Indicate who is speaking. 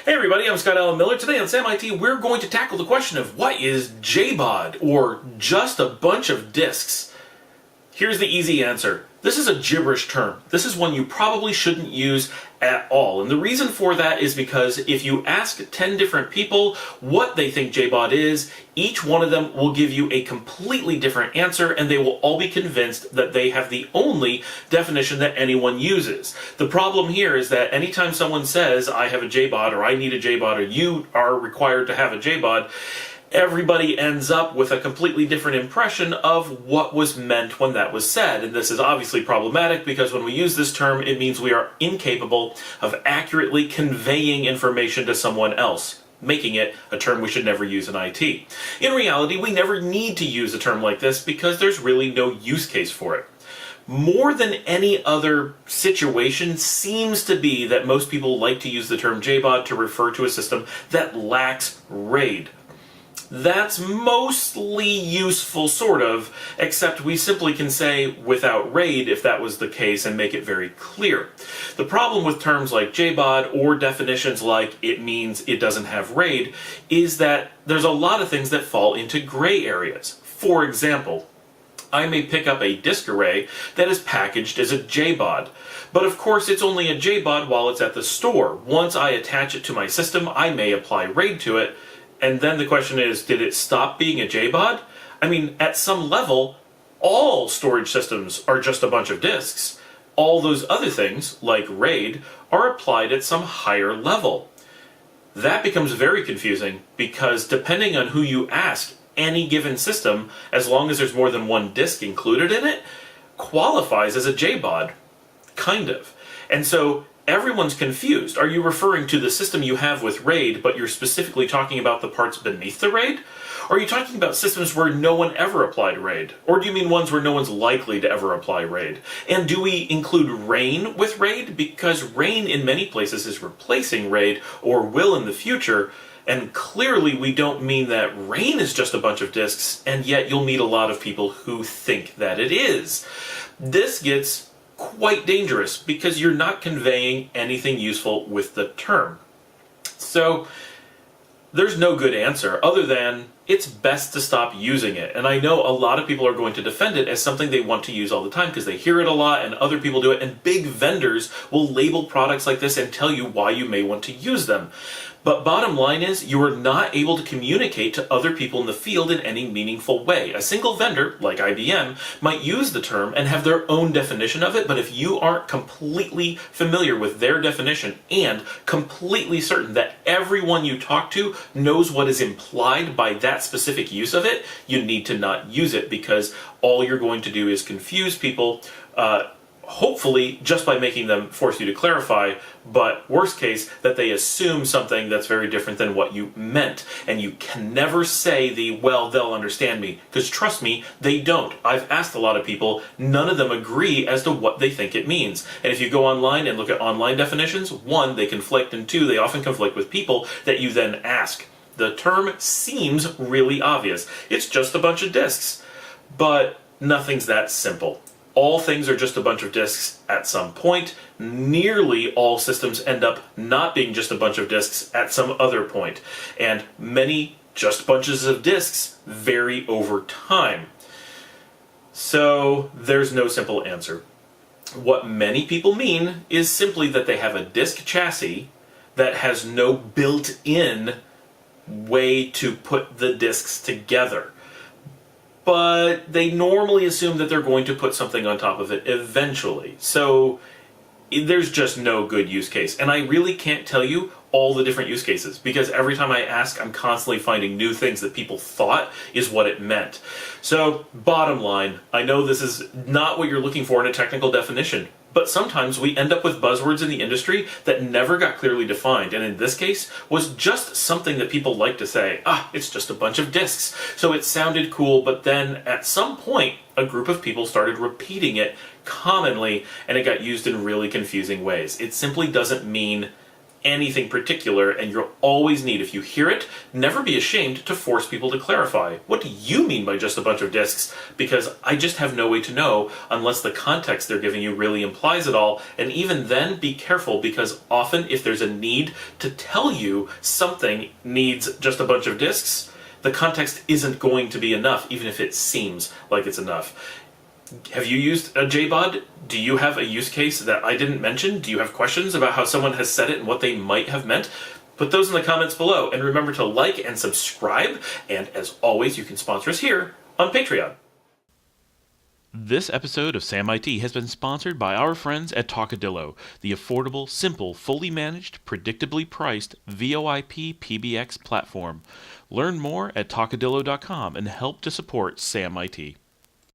Speaker 1: Hey everybody, I'm Scott Allen Miller. Today on Sam IT, we're going to tackle the question of what is JBOD, or just a bunch of disks? Here's the easy answer. This is a gibberish term. This is one you probably shouldn't use at all. And the reason for that is because if you ask 10 different people what they think JBOD is, each one of them will give you a completely different answer, and they will all be convinced that they have the only definition that anyone uses. The problem here is that anytime someone says, I have a JBOD, or I need a JBOD, or you are required to have a JBOD, everybody ends up with a completely different impression of what was meant when that was said. And this is obviously problematic because when we use this term, it means we are incapable of accurately conveying information to someone else, making it a term we should never use in IT. In reality, we never need to use a term like this because there's really no use case for it. More than any other situation seems to be that most people like to use the term JBOD to refer to a system that lacks RAID. That's mostly useful, sort of, except we simply can say without RAID if that was the case and make it very clear. The problem with terms like JBOD or definitions like it means it doesn't have RAID is that there's a lot of things that fall into gray areas. For example, I may pick up a disk array that is packaged as a JBOD. But of course it's only a JBOD while it's at the store. Once I attach it to my system, I may apply RAID to it. And then the question is, did it stop being a JBOD? I mean, at some level, all storage systems are just a bunch of disks. All those other things, like RAID, are applied at some higher level. That becomes very confusing because depending on who you ask, any given system, as long as there's more than one disk included in it, qualifies as a JBOD. Kind of. And so everyone's confused. Are you referring to the system you have with RAID, but you're specifically talking about the parts beneath the RAID? Or are you talking about systems where no one ever applied RAID? Or do you mean ones where no one's likely to ever apply RAID? And do we include RAIN with RAID? Because RAIN in many places is replacing RAID, or will in the future, and clearly we don't mean that RAIN is just a bunch of disks, and yet you'll meet a lot of people who think that it is. This gets quite dangerous because you're not conveying anything useful with the term. So there's no good answer other than it's best to stop using it. And I know a lot of people are going to defend it as something they want to use all the time because they hear it a lot and other people do it, and big vendors will label products like this and tell you why you may want to use them. But bottom line is, you are not able to communicate to other people in the field in any meaningful way. A single vendor, like IBM, might use the term and have their own definition of it, but if you aren't completely familiar with their definition and completely certain that everyone you talk to knows what is implied by that specific use of it, you need to not use it because all you're going to do is confuse people, hopefully just by making them force you to clarify, but worst case, that they assume something that's very different than what you meant. And you can never say well, they'll understand me, because trust me, they don't. I've asked a lot of people, none of them agree as to what they think it means. And if you go online and look at online definitions, one, they conflict, and two, they often conflict with people that you then ask. The term seems really obvious. It's just a bunch of disks. But nothing's that simple. All things are just a bunch of disks at some point. Nearly all systems end up not being just a bunch of disks at some other point. And many just bunches of disks vary over time. So there's no simple answer. What many people mean is simply that they have a disk chassis that has no built-in way to put the disks together. But they normally assume that they're going to put something on top of it eventually. So there's just no good use case. And I really can't tell you all the different use cases because every time I ask, I'm constantly finding new things that people thought is what it meant. So bottom line, I know this is not what you're looking for in a technical definition, but sometimes we end up with buzzwords in the industry that never got clearly defined, and in this case was just something that people like to say, it's just a bunch of disks. So it sounded cool, but then at some point a group of people started repeating it commonly and it got used in really confusing ways. It simply doesn't mean anything particular, and you'll always need, if you hear it, never be ashamed to force people to clarify. What do you mean by just a bunch of disks? Because I just have no way to know unless the context they're giving you really implies it all, and even then, be careful, because often if there's a need to tell you something needs just a bunch of disks, the context isn't going to be enough, even if it seems like it's enough. Have you used a JBOD? Do you have a use case that I didn't mention? Do you have questions about how someone has said it and what they might have meant? Put those in the comments below, and remember to like and subscribe, and as always, you can sponsor us here on Patreon. This episode of Sam IT has been sponsored by our friends at Talkadillo, the affordable, simple, fully managed, predictably priced VoIP PBX platform. Learn more at talkadillo.com and help to support Sam IT.